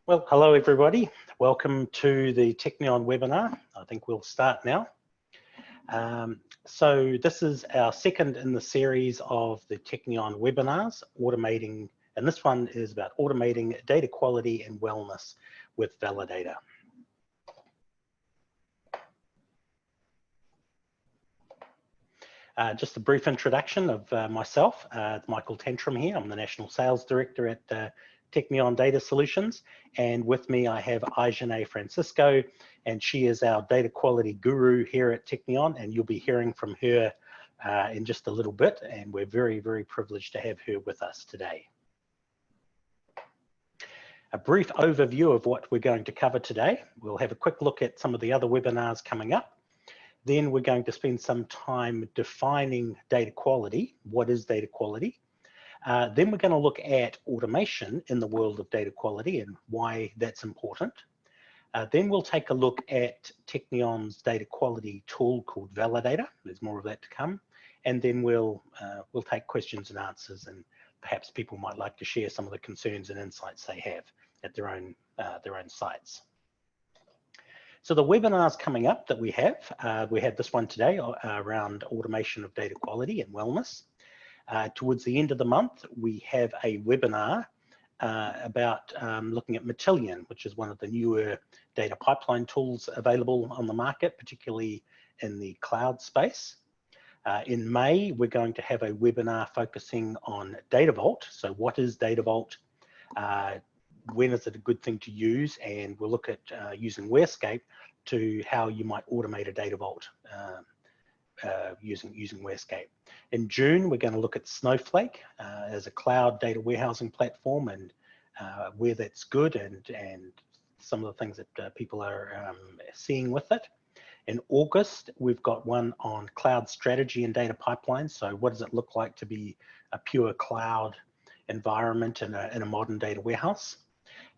Well, hello everybody. Welcome to the Technion webinar. I think we'll start now. So this is our second in the series of the Technion webinars, automating, and this one is about automating data quality and wellness with Validatar. Just a brief introduction of myself. Michael Tantrum here. I'm the National Sales Director at Teknion Data Solutions, and with me I have Eaujenae Francisco, and she is our data quality guru here at Teknion, and you'll be hearing from her in just a little bit, and we're very, very privileged to have her with us today. A brief overview of what we're going to cover today. We'll have a quick look at some of the other webinars coming up. Then we're going to spend some time defining data quality. What is data quality? Then we're going to look at automation in the world of data quality and why that's important. Then we'll take a look at Teknion's data quality tool called Validatar. There's more of that to come. And then we'll take questions and answers, and perhaps people might like to share some of the concerns and insights they have at their own sites. So the webinars coming up that we have this one today around automation of data quality and wellness. Towards the end of the month, we have a webinar about looking at Technion, which is one of the newer data pipeline tools available on the market, particularly in the cloud space. In May, we're going to have a webinar focusing on Data Vault. So what is Data Vault? When is it a good thing to use? And we'll look at using Warescape to how you might automate a Data Vault using Warescape. In June, we're going to look at Snowflake as a cloud data warehousing platform, and where that's good and some of the things that people are seeing with it. In August, we've got one on cloud strategy and data pipelines. So what does it look like to be a pure cloud environment in a modern data warehouse?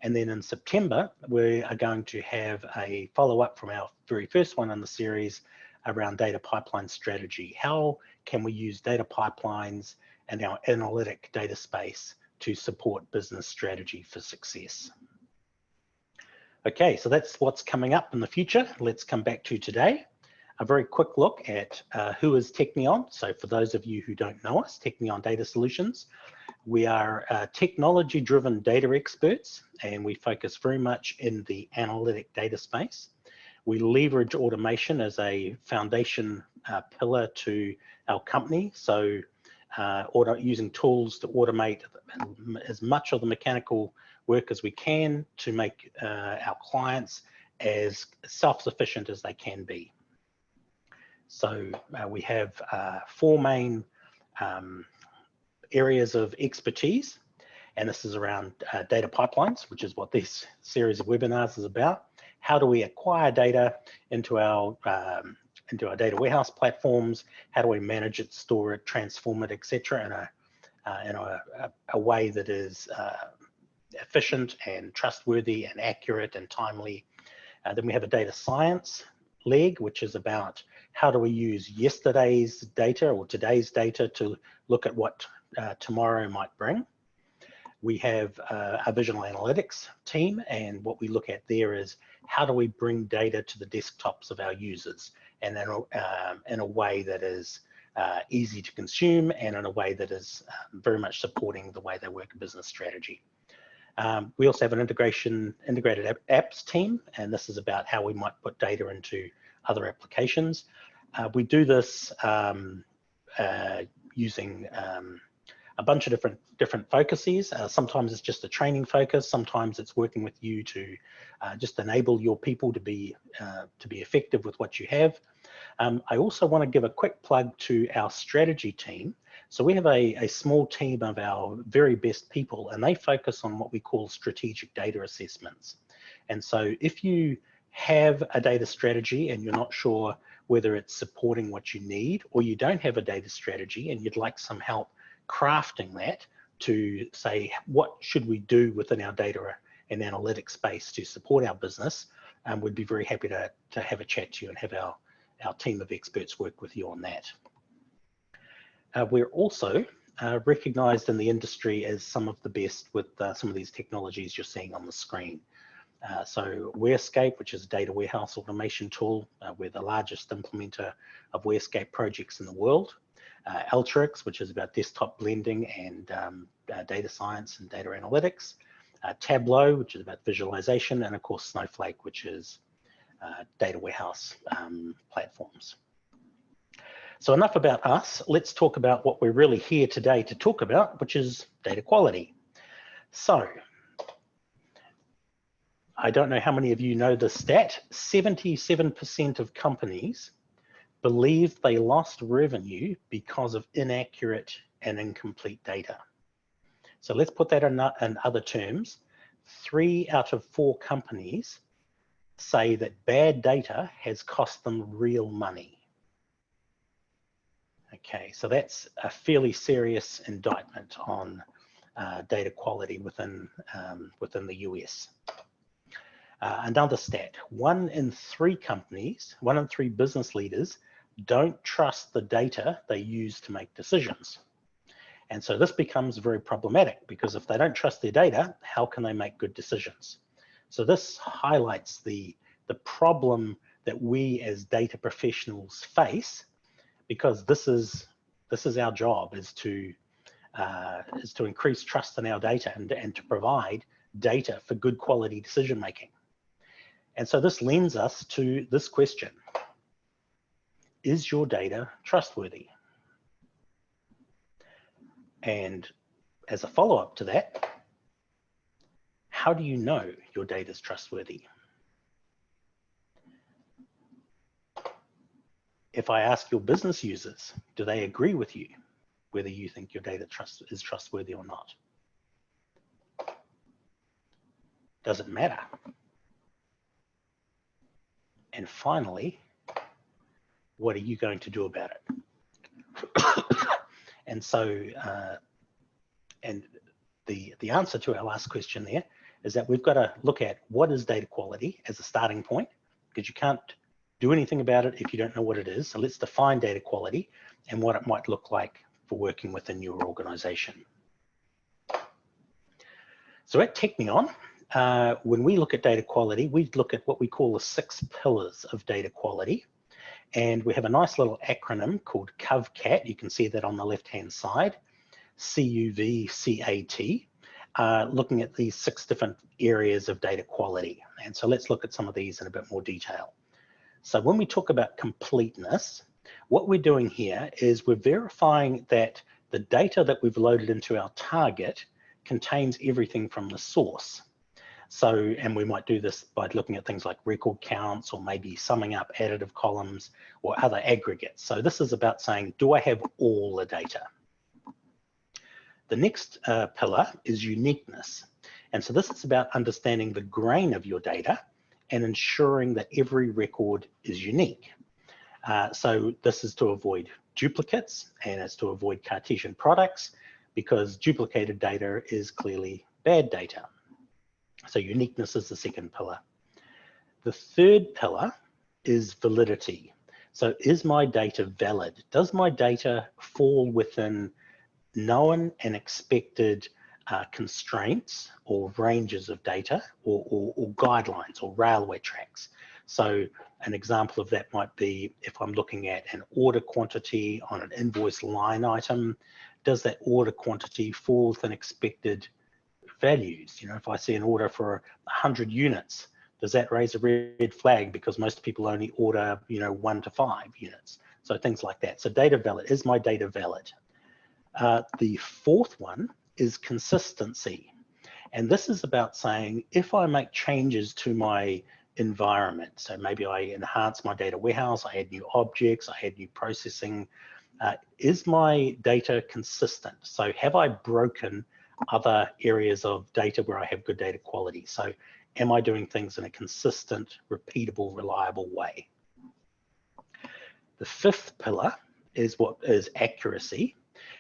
And then in September, we are going to have a follow-up from our very first one in the series around data pipeline strategy. How can we use data pipelines and our analytic data space to support business strategy for success? Okay, so that's what's coming up in the future. Let's come back to today. A very quick look at who is Teknion. So for those of you who don't know us, Teknion Data Solutions, we are technology-driven data experts, and we focus very much in the analytic data space. We leverage automation as a foundation pillar to our company. So using tools to automate as much of the mechanical work as we can to make our clients as self-sufficient as they can be. So we have four main areas of expertise, and this is around data pipelines, which is what this series of webinars is about. How do we acquire data into our data warehouse platforms? How do we manage it, store it, transform it, etc., in a way that is efficient and trustworthy and accurate and timely? Then we have a data science leg, which is about how do we use yesterday's data or today's data to look at what tomorrow might bring. We have a visual analytics team, and what we look at there is how do we bring data to the desktops of our users, and in a way that is easy to consume and in a way that is very much supporting the way they work business strategy. We also have an integrated apps team, and this is about how we might put data into other applications. We do this using a bunch of different focuses. Sometimes it's just a training focus. Sometimes it's working with you to just enable your people to be effective with what you have. I also want to give a quick plug to our strategy team. So we have a small team of our very best people, and they focus on what we call strategic data assessments. And so if you have a data strategy and you're not sure whether it's supporting what you need, or you don't have a data strategy and you'd like some help crafting that to say, what should we do within our data and analytics space to support our business, we'd be very happy to have a chat to you and have our team of experts work with you on that. We're also recognized in the industry as some of the best with some of these technologies you're seeing on the screen. So Warescape, which is a data warehouse automation tool, we're the largest implementer of Warescape projects in the world. Alteryx, which is about desktop blending and data science and data analytics. Tableau, which is about visualization, and of course Snowflake, which is data warehouse platforms. So enough about us. Let's talk about what we're really here today to talk about, which is data quality. So I don't know how many of you know this stat. 77% of companies believe they lost revenue because of inaccurate and incomplete data. So let's put that in other terms. 3 out of 4 companies say that bad data has cost them real money. Okay, so that's a fairly serious indictment on data quality within the US. Another stat, 1 in 3 companies, 1 in 3 business leaders don't trust the data they use to make decisions. And so this becomes very problematic because if they don't trust their data, how can they make good decisions? So this highlights the problem that we as data professionals face, because this is our job, is to increase trust in our data and to provide data for good quality decision making. And so this lends us to this question: is your data trustworthy? And as a follow-up to that, how do you know your data is trustworthy? If I ask your business users, do they agree with you whether you think your data is trustworthy or not? Does it matter? And finally, what are you going to do about it? And so, and the answer to our last question there is that we've got to look at what is data quality as a starting point, because you can't do anything about it if you don't know what it is. So let's define data quality and what it might look like for working within your organization. So at Technion, when we look at data quality, we look at what we call the 6 pillars of data quality. And we have a nice little acronym called CUVCAT. You can see that on the left-hand side, CUVCAT, looking at these 6 different areas of data quality. And so let's look at some of these in a bit more detail. So when we talk about completeness, what we're doing here is we're verifying that the data that we've loaded into our target contains everything from the source. So, and we might do this by looking at things like record counts or maybe summing up additive columns or other aggregates. So this is about saying, do I have all the data? The next pillar is uniqueness. And so this is about understanding the grain of your data and ensuring that every record is unique. So this is to avoid duplicates, and it's to avoid Cartesian products, because duplicated data is clearly bad data. So uniqueness is the second pillar. The third pillar is validity. So is my data valid? Does my data fall within known and expected constraints or ranges of data or guidelines or railway tracks? So an example of that might be if I'm looking at an order quantity on an invoice line item, does that order quantity fall within expected values? You know, if I see an order for 100 units, does that raise a red flag because most people only order, you know, 1 to 5 units? So things like that. So data valid, is my data valid? The fourth one is consistency. And this is about saying, if I make changes to my environment, so maybe I enhance my data warehouse, I add new objects, I add new processing, is my data consistent? So have I broken other areas of data where I have good data quality? So am I doing things in a consistent, repeatable, reliable way? The fifth pillar is what is accuracy.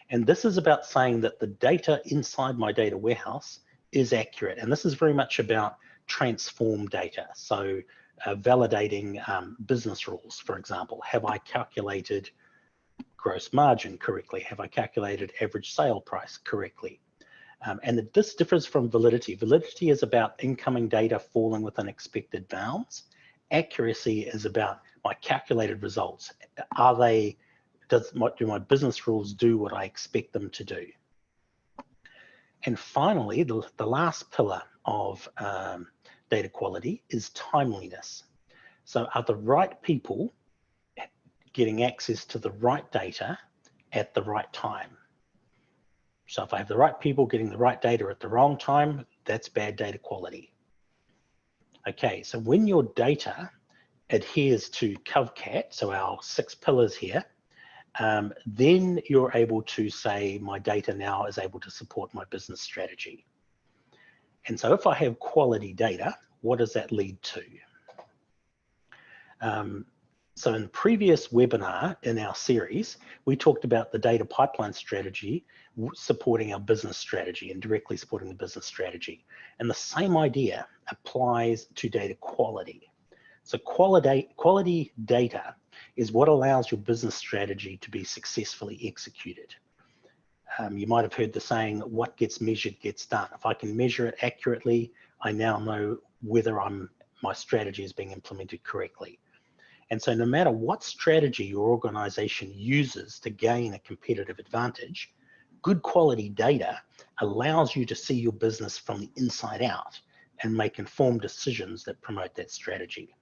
And this is about saying that the data inside my data warehouse is accurate. And this is very much about transform data. So validating business rules, for example. Have I calculated gross margin correctly? Have I calculated average sale price correctly? And this differs from validity. Validity is about incoming data falling within expected bounds. Accuracy is about my calculated results. Do my business rules do what I expect them to do? And finally, the last pillar of data quality is timeliness. So are the right people getting access to the right data at the right time? So if I have the right people getting the right data at the wrong time, that's bad data quality. Okay, so when your data adheres to CovCat, so our 6 pillars here, then you're able to say my data now is able to support my business strategy. And so if I have quality data, what does that lead to? So in the previous webinar in our series, we talked about the data pipeline strategy supporting our business strategy and directly supporting the business strategy. And the same idea applies to data quality. So quality data is what allows your business strategy to be successfully executed. You might have heard the saying, what gets measured gets done. If I can measure it accurately, I now know whether my strategy is being implemented correctly. And so no matter what strategy your organization uses to gain a competitive advantage, good quality data allows you to see your business from the inside out and make informed decisions that promote that strategy.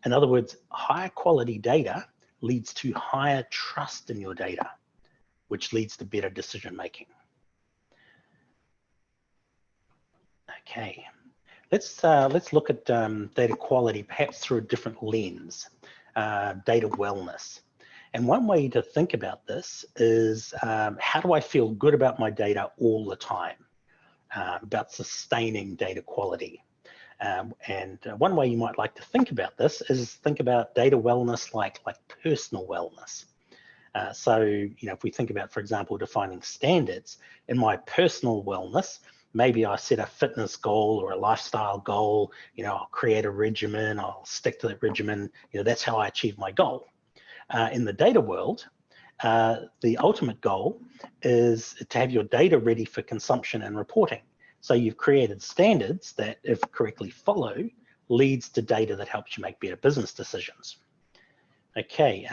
In other words, higher quality data leads to higher trust in your data, which leads to better decision making. Okay. Let's look at data quality perhaps through a different lens, data wellness. And one way to think about this is how do I feel good about my data all the time, about sustaining data quality. And one way you might like to think about this is think about data wellness like personal wellness. So, if we think about, for example, defining standards, in my personal wellness, maybe I set a fitness goal or a lifestyle goal, I'll create a regimen, I'll stick to that regimen, that's how I achieve my goal. In the data world, the ultimate goal is to have your data ready for consumption and reporting. So you've created standards that, if correctly followed, leads to data that helps you make better business decisions. Okay,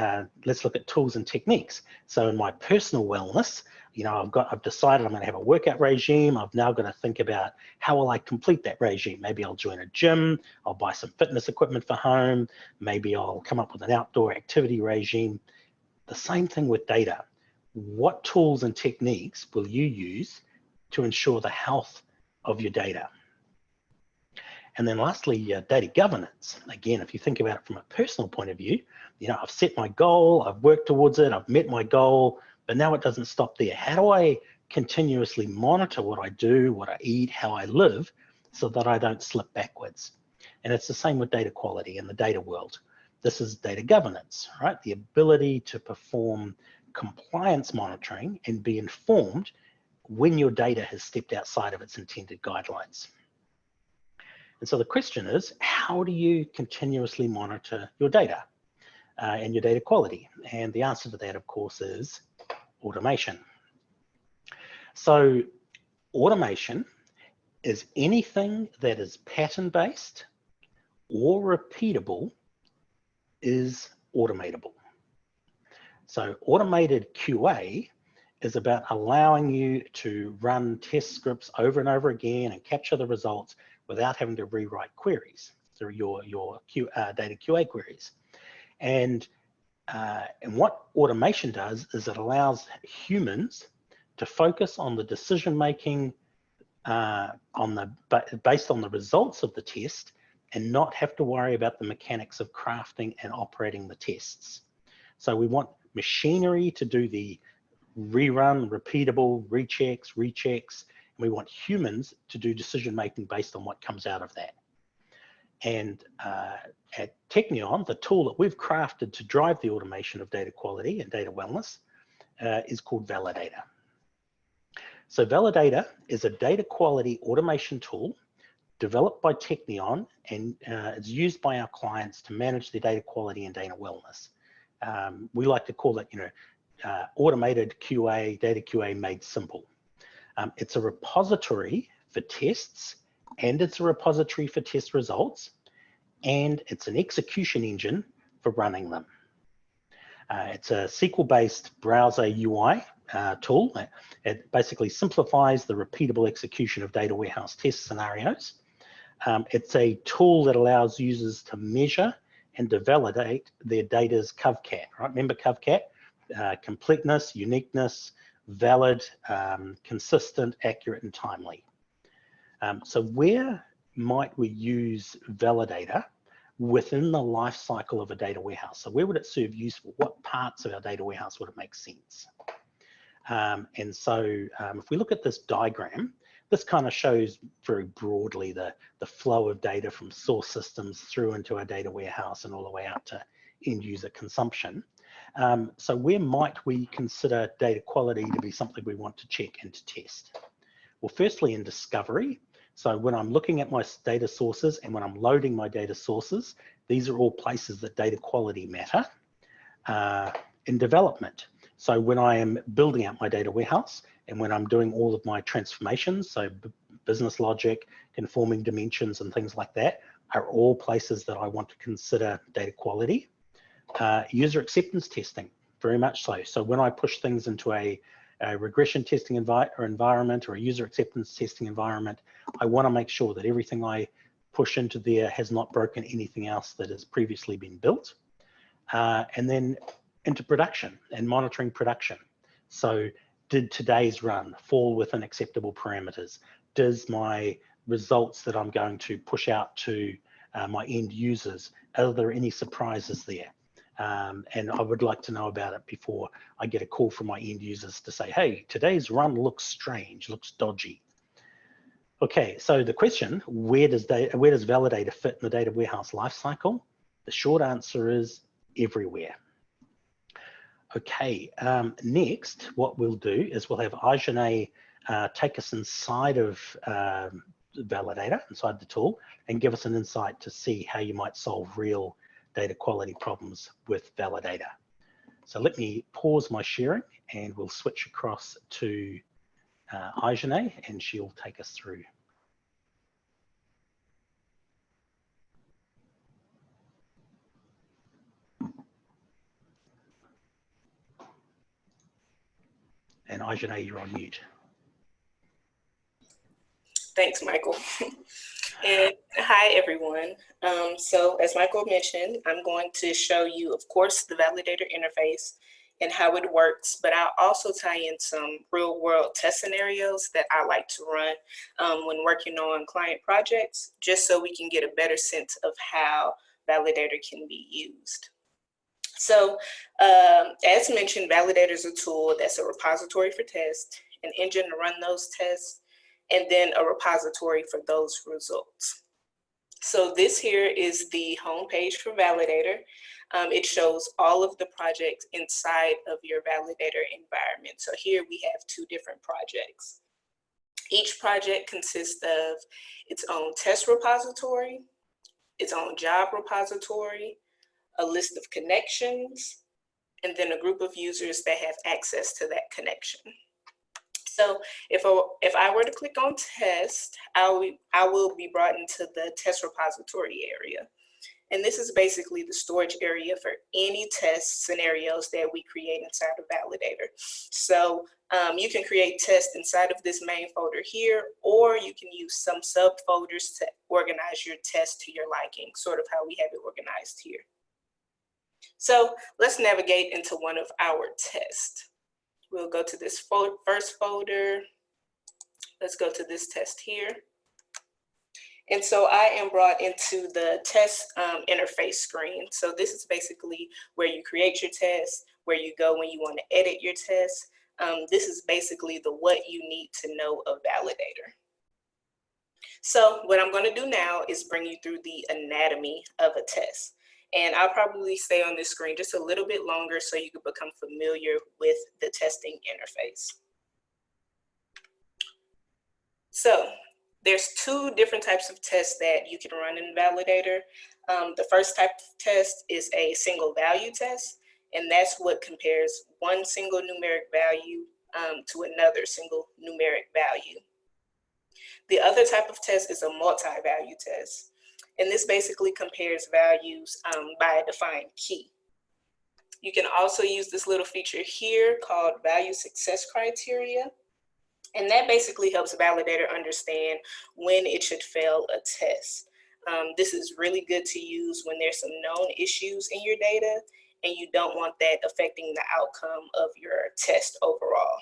let's look at tools and techniques. So in my personal wellness, I've decided I'm going to have a workout regime. I've now got to think about how will I complete that regime. Maybe I'll join a gym. I'll buy some fitness equipment for home. Maybe I'll come up with an outdoor activity regime. The same thing with data. What tools and techniques will you use to ensure the health of your data? And then lastly, data governance. Again, if you think about it from a personal point of view, I've set my goal, I've worked towards it, I've met my goal, but now it doesn't stop there. How do I continuously monitor what I do, what I eat, how I live, so that I don't slip backwards? And it's the same with data quality in the data world. This is data governance, right? The ability to perform compliance monitoring and be informed when your data has stepped outside of its intended guidelines. And so the question is, how do you continuously monitor your data and your data quality? And the answer to that, of course, is automation. So automation is anything that is pattern-based or repeatable is automatable. So automated QA is about allowing you to run test scripts over and over again and capture the results without having to rewrite queries through your data QA queries. And what automation does is it allows humans to focus on the decision making based on the results of the test and not have to worry about the mechanics of crafting and operating the tests. So we want machinery to do the rerun, repeatable, rechecks, and we want humans to do decision making based on what comes out of that. And at Technion, the tool that we've crafted to drive the automation of data quality and data wellness is called Validatar. So Validatar is a data quality automation tool developed by Technion, and it's used by our clients to manage their data quality and data wellness. we like to call it, automated QA, data QA made simple. It's a repository for tests, and it's a repository for test results, and it's an execution engine for running them. It's a SQL-based browser UI tool. It basically simplifies the repeatable execution of data warehouse test scenarios. It's a tool that allows users to measure and to validate their data's CovCat, right? Remember CovCat? Completeness, uniqueness, valid, consistent, accurate, and timely. So where might we use Validator within the life cycle of a data warehouse? So where would it serve useful? What parts of our data warehouse would it make sense? If we look at this diagram, this kind of shows very broadly the flow of data from source systems through into our data warehouse and all the way out to end user consumption. So where might we consider data quality to be something we want to check and to test? Well, firstly in discovery. So when I'm looking at my data sources and when I'm loading my data sources, these are all places that data quality matter. In development, so when I am building out my data warehouse and when I'm doing all of my transformations, so business logic, conforming dimensions and things like that are all places that I want to consider data quality. User acceptance testing, very much so. So when I push things into a regression testing environment or a user acceptance testing environment, I want to make sure that everything I push into there has not broken anything else that has previously been built. And then into production and monitoring production. So did today's run fall within acceptable parameters? Does my results that I'm going to push out to my end users, are there any surprises there? And I would like to know about it before I get a call from my end users to say, hey, today's run looks strange, looks dodgy. Okay, so the question, where does Validator fit in the data warehouse lifecycle? The short answer is everywhere. Okay, next, what we'll do is we'll have Eaujenae take us inside of Validator, inside the tool, and give us an insight to see how you might solve real data quality problems with Validator. So let me pause my sharing and we'll switch across to Eaujenae and she'll take us through. And Eaujenae, you're on mute. Thanks, Michael. And hi, everyone. So as Michael mentioned, I'm going to show you, of course, the Validator interface and how it works, but I'll also tie in some real world test scenarios that I like to run when working on client projects, just so we can get a better sense of how Validator can be used. So as mentioned, Validator is a tool that's a repository for tests, an engine to run those tests, and then a repository for those results. So this here is the homepage for Validator. It shows all of the projects inside of your Validator environment. So here we have 2 different projects. Each project consists of its own test repository, its own job repository, a list of connections, and then a group of users that have access to that connection. So if I were to click on test, I will be brought into the test repository area. And this is basically the storage area for any test scenarios that we create inside of Validator. So you can create tests inside of this main folder here, or you can use some subfolders to organize your test to your liking, sort of how we have it organized here. So let's navigate into one of our tests. We'll go to this first folder. Let's go to this test here. And so I am brought into the test interface screen. So this is basically where you create your test, where you go when you want to edit your test. This is basically the what you need to know of Validator. So what I'm going to do now is bring you through the anatomy of a test. And I'll probably stay on this screen just a little bit longer so you can become familiar with the testing interface. So there's 2 different types of tests that you can run in Validator. The first type of test is a single value test, and that's what compares one single numeric value to another single numeric value. The other type of test is a multi-value test, and this basically compares values by a defined key. You can also use this little feature here called value success criteria, and that basically helps a validator understand when it should fail a test. This is really good to use when there's some known issues in your data and you don't want that affecting the outcome of your test overall.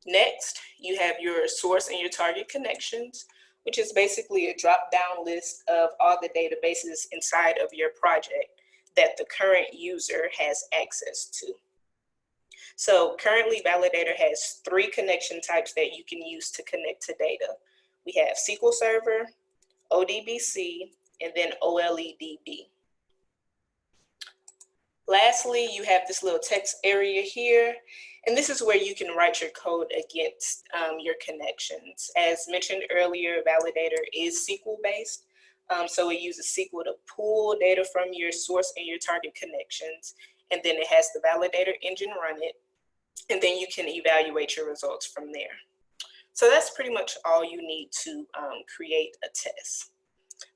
Next, you have your source and your target connections, which is basically a drop-down list of all the databases inside of your project that the current user has access to. So currently, Validator has 3 connection types that you can use to connect to data. We have SQL Server, ODBC, and then OLEDB. Lastly, you have this little text area here, and this is where you can write your code against your connections. As mentioned earlier, Validator is SQL-based, so it uses SQL to pull data from your source and your target connections, and then it has the Validator engine run it, and then you can evaluate your results from there. So that's pretty much all you need to create a test.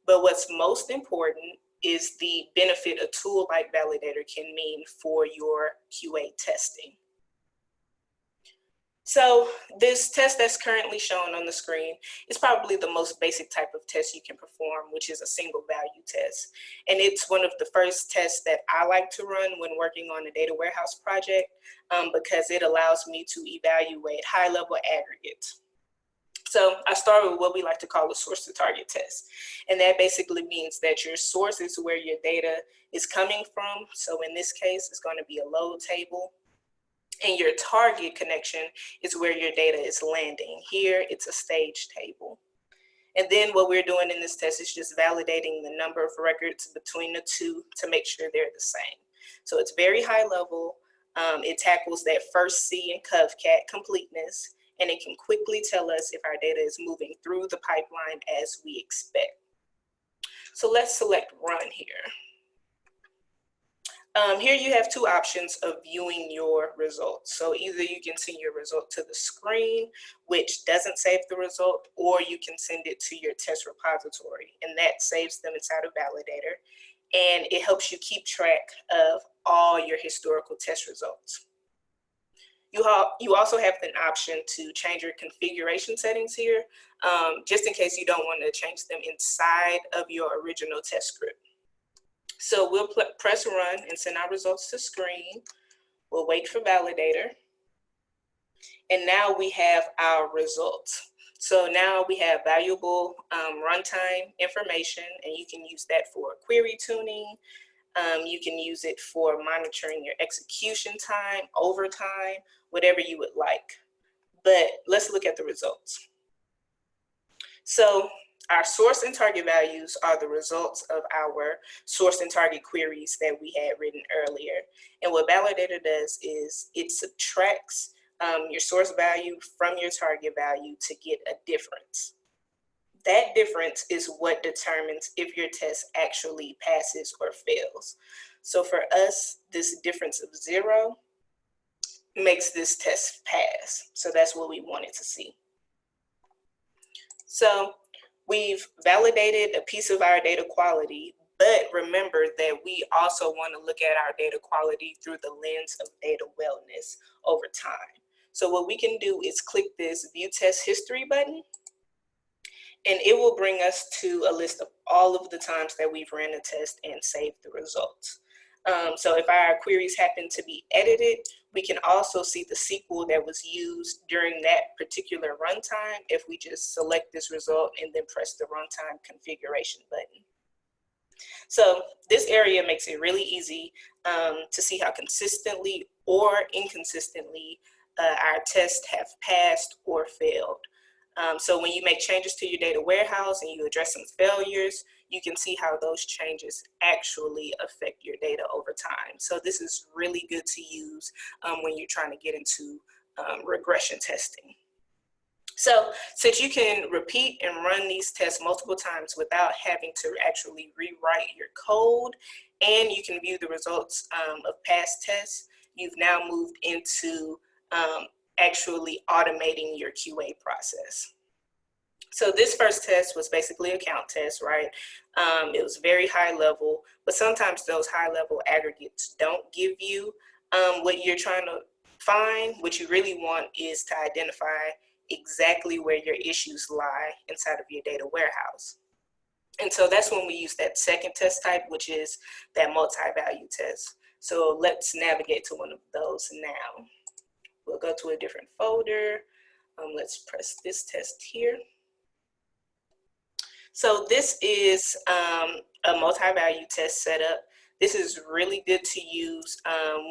But what's most important is the benefit a tool like Validator can mean for your QA testing. So this test that's currently shown on the screen is probably the most basic type of test you can perform, which is a single value test. And it's one of the first tests that I like to run when working on a data warehouse project because it allows me to evaluate high-level aggregates. So I start with what we like to call a source to target test. And that basically means that your source is where your data is coming from. So in this case, it's going to be a load table. And your target connection is where your data is landing. Here, it's a stage table. And then what we're doing in this test is just validating the number of records between the two to make sure they're the same. So it's very high level. It tackles that first C in CovCat, completeness, and it can quickly tell us if our data is moving through the pipeline as we expect. So let's select run here. Here you have 2 options of viewing your results. So either you can send your result to the screen, which doesn't save the result, or you can send it to your test repository, and that saves them inside of Validator. And it helps you keep track of all your historical test results. You also have an option to change your configuration settings here, just in case you don't want to change them inside of your original test script. So we'll press run and send our results to screen. We'll wait for Validator. And now we have our results. So now we have valuable runtime information, and you can use that for query tuning. You can use it for monitoring your execution time, overtime, whatever you would like. But let's look at the results. So our source and target values are the results of our source and target queries that we had written earlier. And what Validator does is it subtracts your source value from your target value to get a difference. That difference is what determines if your test actually passes or fails. So for us, this difference of 0 makes this test pass. So that's what we wanted to see. So we've validated a piece of our data quality, but remember that we also want to look at our data quality through the lens of data wellness over time. So what we can do is click this View Test History button, and it will bring us to a list of all of the times that we've ran a test and saved the results. So if our queries happen to be edited, we can also see the SQL that was used during that particular runtime if we just select this result and then press the runtime configuration button. So this area makes it really easy to see how consistently or inconsistently our tests have passed or failed. So when you make changes to your data warehouse and you address some failures, you can see how those changes actually affect your data over time. So this is really good to use when you're trying to get into regression testing. So since you can repeat and run these tests multiple times without having to actually rewrite your code and you can view the results of past tests, you've now moved into actually automating your QA process. So this first test was basically a count test, right? It was very high level, but sometimes those high level aggregates don't give you what you're trying to find. What you really want is to identify exactly where your issues lie inside of your data warehouse. And so that's when we use that second test type, which is that multi-value test. So let's navigate to one of those now. We'll go to a different folder. Let's press this test here. So this is a multi-value test setup. This is really good to use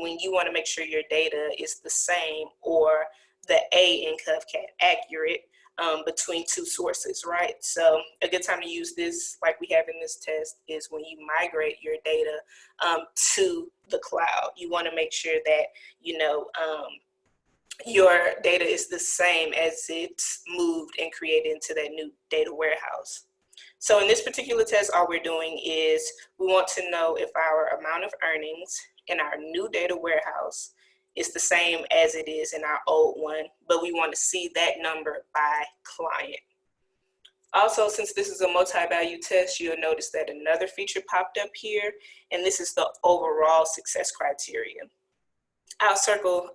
when you want to make sure your data is the same or the A in CovCat accurate between two sources, right? So a good time to use this, like we have in this test, is when you migrate your data to the cloud. You want to make sure that, you know, your data is the same as it's moved and created into that new data warehouse. So in this particular test, all we're doing is we want to know if our amount of earnings in our new data warehouse is the same as it is in our old one, but we want to see that number by client. Also, since this is a multi-value test, you'll notice that another feature popped up here, and this is the overall success criteria. I'll circle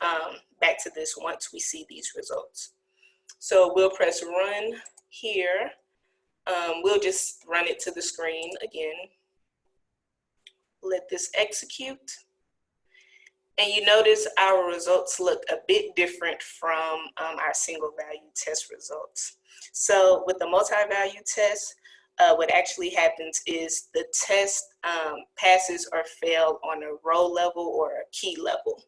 back to this once we see these results. So we'll press run here. We'll just run it to the screen again. Let this execute. And you notice our results look a bit different from our single value test results. So with the multi-value test, what actually happens is the test passes or fails on a row level or a key level.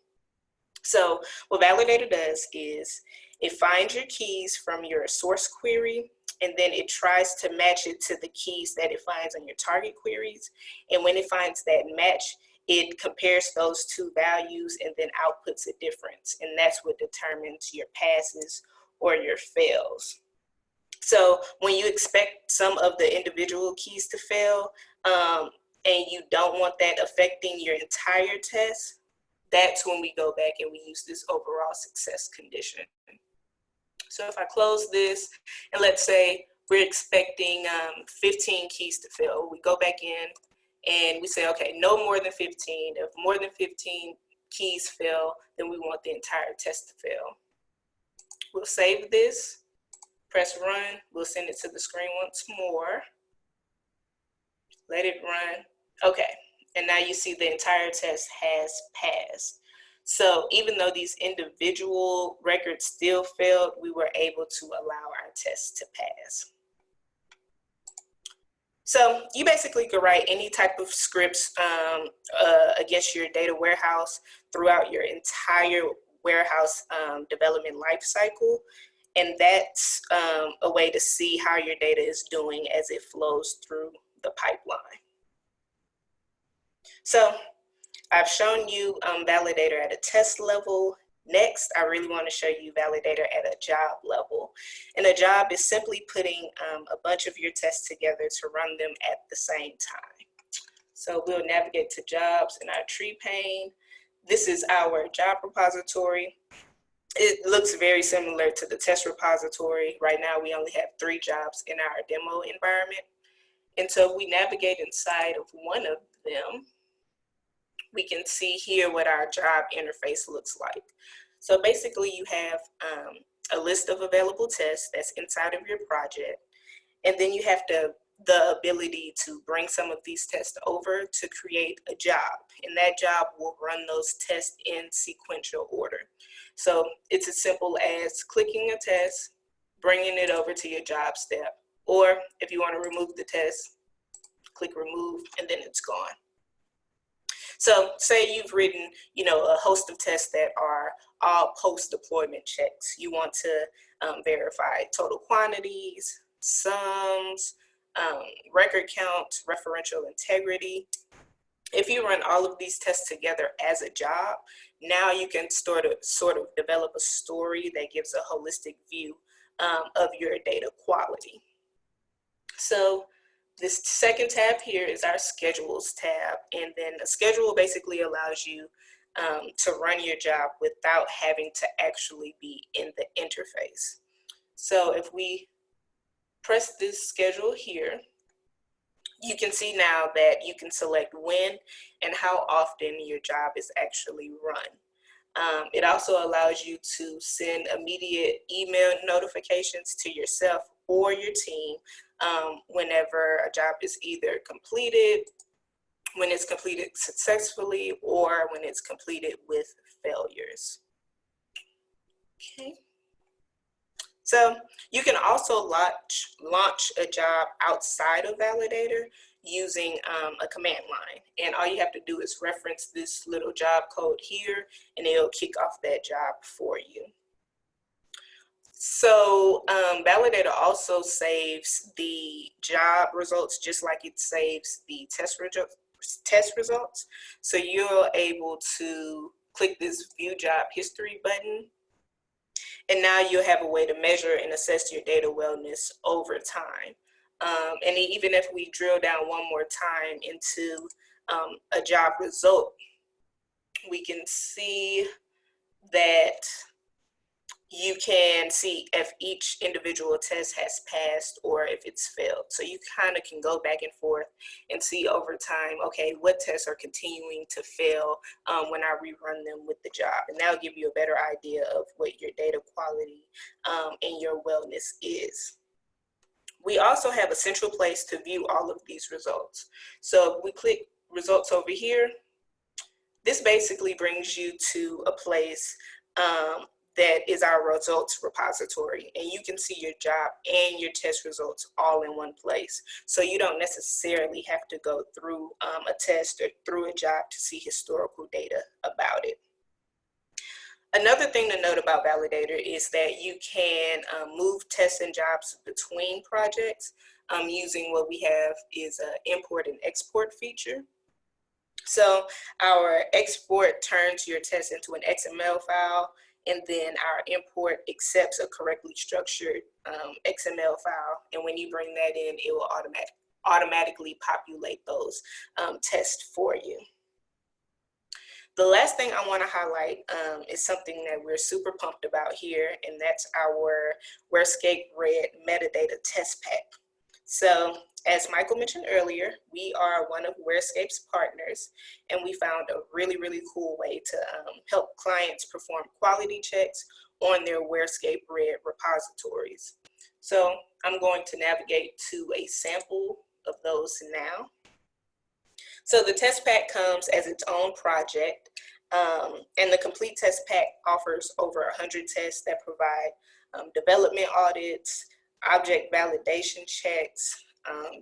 So what Validatar does is it finds your keys from your source query, and then it tries to match it to the keys that it finds on your target queries. And when it finds that match, it compares those two values and then outputs a difference. And that's what determines your passes or your fails. So when you expect some of the individual keys to fail, and you don't want that affecting your entire test, that's when we go back and we use this overall success condition. So if I close this, and let's say we're expecting 15 keys to fail, we go back in and we say, okay, no more than 15. If more than 15 keys fail, then we want the entire test to fail. We'll save this, press run, we'll send it to the screen once more, let it run. Okay, and now you see the entire test has passed. So even though these individual records still failed, we were able to allow our test to pass. So you basically could write any type of scripts against your data warehouse throughout your entire warehouse development lifecycle. And that's a way to see how your data is doing as it flows through the pipeline. So I've shown you Validatar at a test level. Next, I really want to show you Validatar at a job level. And a job is simply putting a bunch of your tests together to run them at the same time. So we'll navigate to jobs in our tree pane. This is our job repository. It looks very similar to the test repository. Right now, we only have 3 jobs in our demo environment. And so we navigate inside of one of them. We can see here what our job interface looks like. So basically you have a list of available tests that's inside of your project. And then you have the ability to bring some of these tests over to create a job. And that job will run those tests in sequential order. So it's as simple as clicking a test, bringing it over to your job step. Or if you want to remove the test, click remove, and then it's gone. So say you've written, a host of tests that are all post-deployment checks. You want to verify total quantities, sums, record count, referential integrity. If you run all of these tests together as a job, now you can sort of develop a story that gives a holistic view of your data quality. So This second tab here is our schedules tab, and then a schedule basically allows you to run your job without having to actually be in the interface. So if we press this schedule here, you can see now that you can select when and how often your job is actually run. It also allows you to send immediate email notifications to yourself or your team whenever a job is either completed, when it's completed successfully, or when it's completed with failures. Okay. So you can also launch a job outside of Validator using a command line. And all you have to do is reference this little job code here, and it'll kick off that job for you. So Validator also saves the job results just like it saves the test results. So you're able to click this View Job History button, and now you'll have a way to measure and assess your data wellness over time. And even if we drill down one more time into a job result, we can see that you can see if each individual test has passed or if it's failed. So you kind of can go back and forth and see over time, okay, what tests are continuing to fail when I rerun them with the job. And that'll give you a better idea of what your data quality and your wellness is. We also have a central place to view all of these results. So if we click results over here, this basically brings you to a place that is our results repository, and you can see your job and your test results all in one place. So you don't necessarily have to go through a test or through a job to see historical data about it. Another thing to note about Validator is that you can move tests and jobs between projects using what we have is an import and export feature. So our export turns your test into an XML file, and then our import accepts a correctly structured XML file. And when you bring that in, it will automatically populate those tests for you. The last thing I want to highlight is something that we're super pumped about here, and that's our WhereScape Red metadata test pack. So as Michael mentioned earlier, we are one of WhereScape's partners, and we found a really, really cool way to help clients perform quality checks on their WhereScape Red repositories. So I'm going to navigate to a sample of those now. So the test pack comes as its own project, and the complete test pack offers over 100 tests that provide development audits, object validation checks,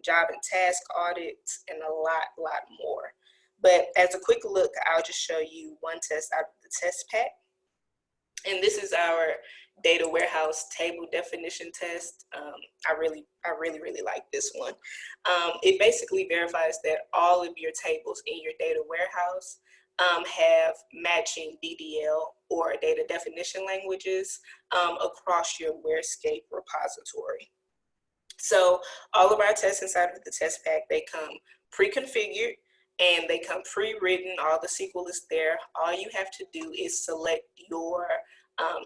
job and task audits, and a lot more. But as a quick look, I'll just show you one test out of the test pack. And this is our data warehouse table definition test. I really like this one. It basically verifies that all of your tables in your data warehouse have matching DDL or data definition languages across your WhereScape repository. So all of our tests inside of the test pack, they come pre-configured and they come pre-written. All the SQL is there. All you have to do is select your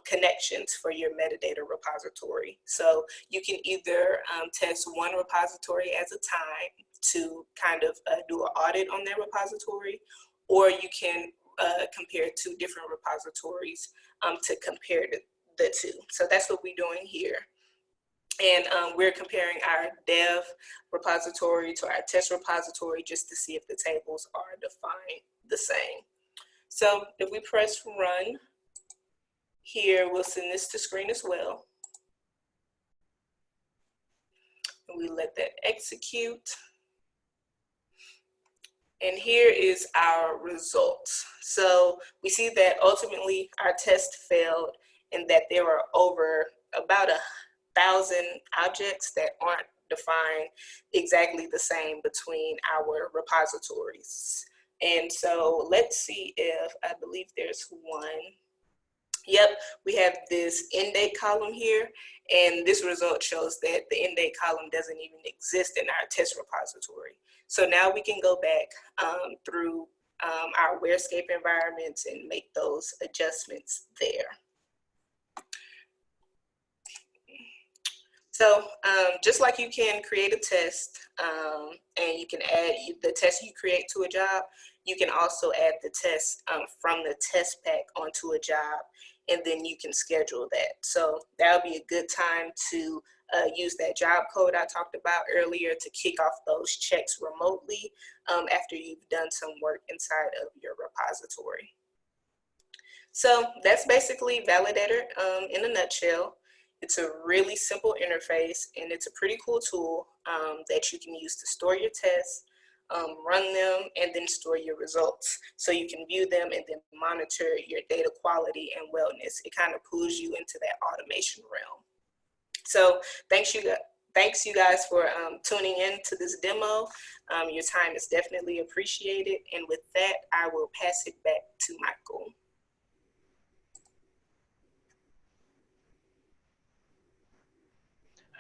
connections for your metadata repository. So you can either test one repository at a time to kind of do an audit on their repository, or you can compare two different repositories to compare the two. So that's what we're doing here. And we're comparing our dev repository to our test repository just to see if the tables are defined the same. So if we press run here, we'll send this to screen as well. And we let that execute. And here is our results. So we see that ultimately our test failed and that there were over about 1,000 objects that aren't defined exactly the same between our repositories. And so let's see if, I believe there's one. Yep, we have this end date column here, and this result shows that the end date column doesn't even exist in our test repository. So now we can go back through our Warescape environments and make those adjustments there. So just like you can create a test and you can add the test you create to a job, you can also add the test from the test pack onto a job, and then you can schedule that. So that'll be a good time to use that job code I talked about earlier to kick off those checks remotely after you've done some work inside of your repository. So that's basically Validator in a nutshell. It's a really simple interface, and it's a pretty cool tool that you can use to store your tests, run them, and then store your results. So you can view them and then monitor your data quality and wellness. It kind of pulls you into that automation realm. So thanks you guys for tuning in to this demo. Your time is definitely appreciated. And with that, I will pass it back to Michael.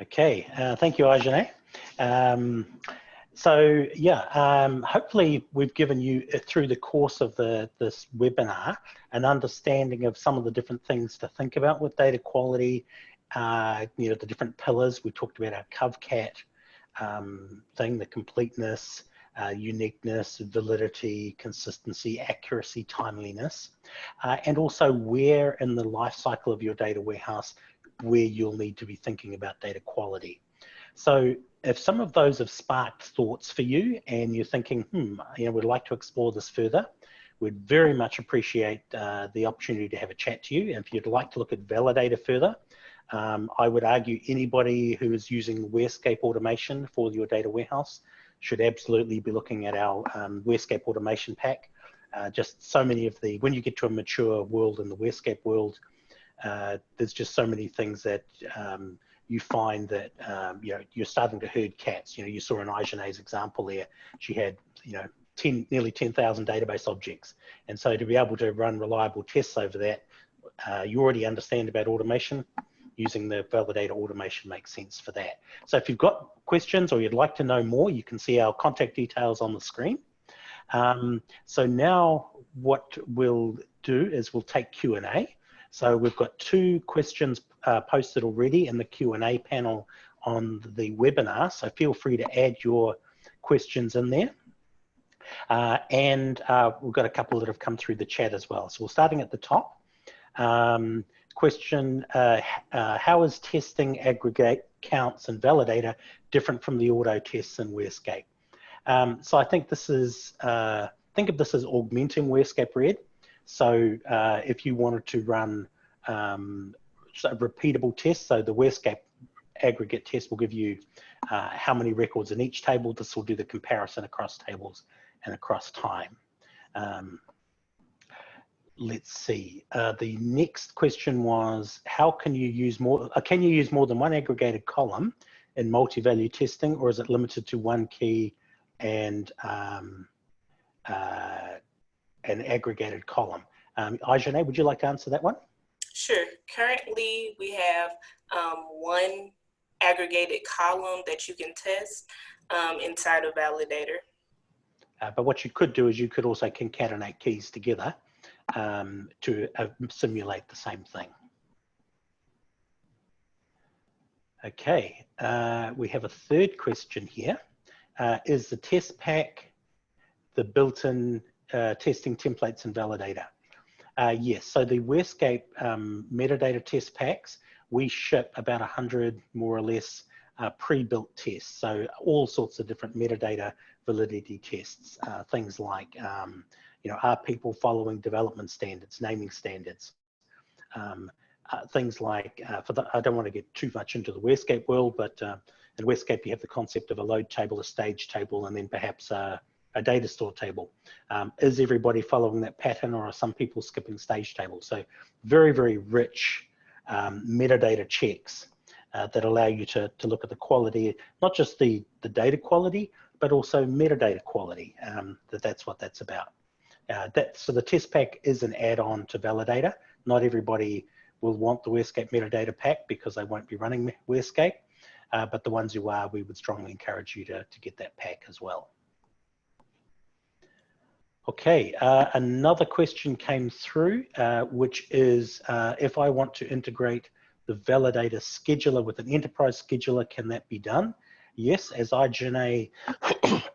Okay, thank you, Eaujenae. So yeah, hopefully we've given you, through the course of this webinar, an understanding of some of the different things to think about with data quality, you know, the different pillars. We talked about our CovCat thing, the completeness, uniqueness, validity, consistency, accuracy, timeliness, and also where in the life cycle of your data warehouse where you'll need to be thinking about data quality. So if some of those have sparked thoughts for you and you're thinking, you know, we'd like to explore this further, we'd very much appreciate the opportunity to have a chat to you. And if you'd like to look at Validator further, I would argue anybody who is using Warescape automation for your data warehouse should absolutely be looking at our Warescape automation pack. Just so many of the, when you get to a mature world in the Warescape world, there's just so many things that you find that you know, you're starting to herd cats. You know, you saw in Eaujenae's example there, she had, you know, nearly 10,000 database objects, and so to be able to run reliable tests over that, you already understand about automation. Using the Validator automation makes sense for that. So if you've got questions or you'd like to know more, you can see our contact details on the screen. So now what we'll do is we'll take Q&A. So we've got 2 questions posted already in the Q&A panel on the webinar. So feel free to add your questions in there. And we've got a couple that have come through the chat as well. So we're starting at the top. Question, how is testing aggregate counts and Validator different from the auto tests in Warescape? So I think this is, think of this as augmenting Warescape Red. So if you wanted to run repeatable tests, so the Warescape aggregate test will give you how many records in each table. This will do the comparison across tables and across time. Let's see. The next question was, how can you use more? Can you use more than one aggregated column in multi-value testing, or is it limited to one key and an aggregated column? Eaujenae, would you like to answer that one? Sure. Currently, we have one aggregated column that you can test inside of Validator. But what you could do is you could also concatenate keys together to simulate the same thing. Okay, we have a third question here. Is the test pack the built-in testing templates in Validator? Yes, so the Warescape metadata test packs, we ship about 100 more or less pre-built tests. So all sorts of different metadata validity tests, things like, you know, are people following development standards, naming standards? Things like, I don't want to get too much into the Warescape world, but in Warescape you have the concept of a load table, a stage table, and then perhaps a data store table. Is everybody following that pattern, or are some people skipping stage tables? So very, very rich metadata checks that allow you to look at the quality, not just the data quality, but also metadata quality. That's what that's about. So the test pack is an add-on to Validator. Not everybody will want the Wordscape metadata pack because they won't be running Wordscape, but the ones who are, we would strongly encourage you to get that pack as well. Okay, another question came through, which is if I want to integrate the Validator scheduler with an enterprise scheduler, can that be done? Yes, as Eaujenae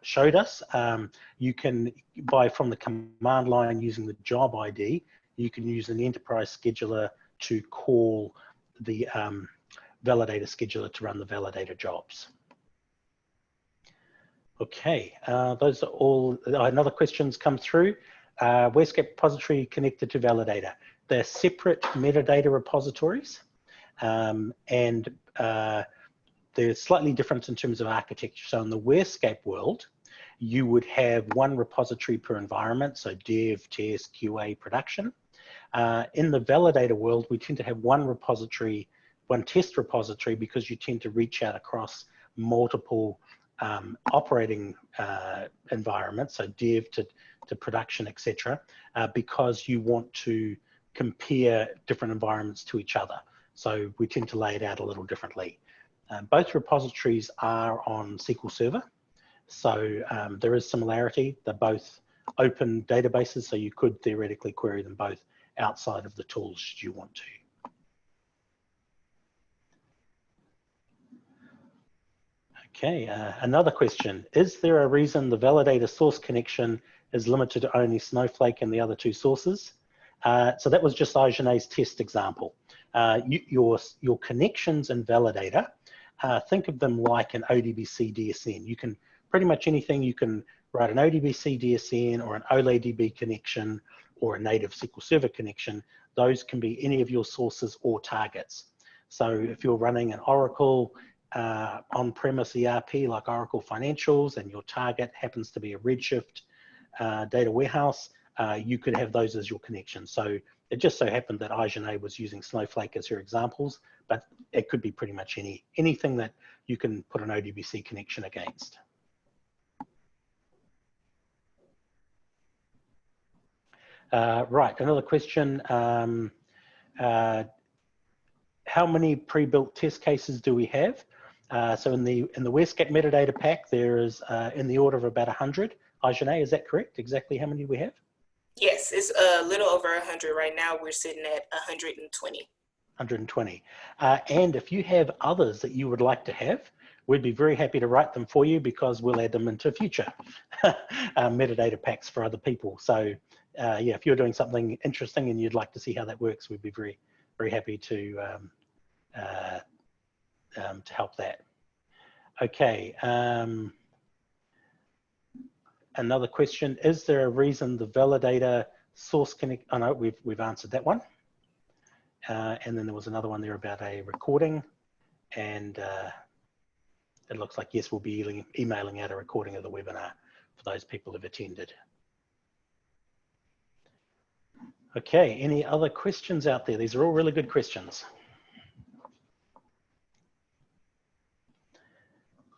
showed us, you can, from the command line using the job ID, you can use an enterprise scheduler to call the Validator scheduler to run the Validator jobs. Okay, those are all. Another question's come through. Wordscape repository connected to Validator. They're separate metadata repositories, and they're slightly different in terms of architecture. So in the Wordscape world, you would have one repository per environment, so dev, test, QA, production. In the Validator world, we tend to have one repository, one test repository, because you tend to reach out across multiple operating environments, so dev to production, etc., because you want to compare different environments to each other. So we tend to lay it out a little differently. Both repositories are on SQL Server, so there is similarity. They're both open databases, so you could theoretically query them both outside of the tools should you want to. Okay, another question. Is there a reason the Validator source connection is limited to only Snowflake and the other two sources? So that was just Eaujenae's test example. Your connections in Validator, think of them like an ODBC DSN. You can, pretty much anything, you can write an ODBC DSN or an OLADB connection or a native SQL Server connection. Those can be any of your sources or targets. So if you're running an Oracle on-premise ERP like Oracle Financials and your target happens to be a Redshift data warehouse, you could have those as your connection. So it just so happened that Eaujenae was using Snowflake as her examples, but it could be pretty much anything that you can put an ODBC connection against. Right, another question. How many pre-built test cases do we have? So in the Wordscape metadata pack, there is in the order of about 100. Eaujenae, is that correct? Exactly how many do we have? Yes, it's a little over 100 right now. We're sitting at 120. 120. And if you have others that you would like to have, we'd be very happy to write them for you because we'll add them into future metadata packs for other people. So yeah, if you're doing something interesting and you'd like to see how that works, we'd be very, very happy to help that. Okay. Another question, is there a reason the Validator source connect, oh no, we've answered that one. And then there was another one there about a recording, and it looks like, yes, we'll be emailing out a recording of the webinar for those people who've attended. Okay, any other questions out there? These are all really good questions.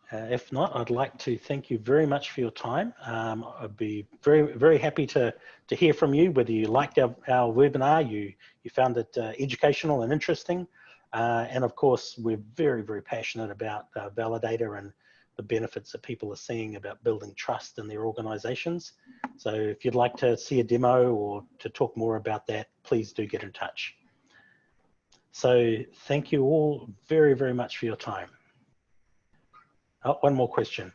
If not, I'd like to thank you very much for your time. I'd be very, very happy to hear from you, whether you liked our webinar, you found it educational and interesting. And of course, we're very, very passionate about Validator and the benefits that people are seeing about building trust in their organizations. So if you'd like to see a demo or to talk more about that, please do get in touch. So thank you all very, very much for your time. Oh, one more question.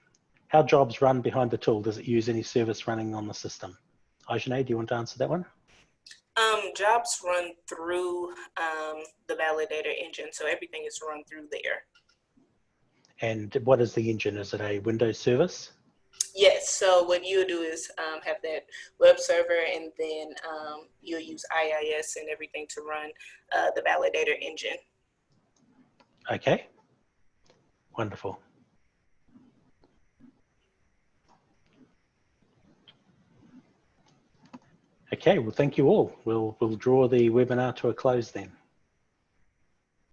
How jobs run behind the tool? Does it use any service running on the system? Eaujenae, do you want to answer that one? Jobs run through the Validator engine, so everything is run through there. And what is the engine? Is it a Windows service? Yes, so what you'll do is have that web server, and then you'll use IIS and everything to run the Validator engine. Okay, wonderful. Okay, well, thank you all. We'll draw the webinar to a close then.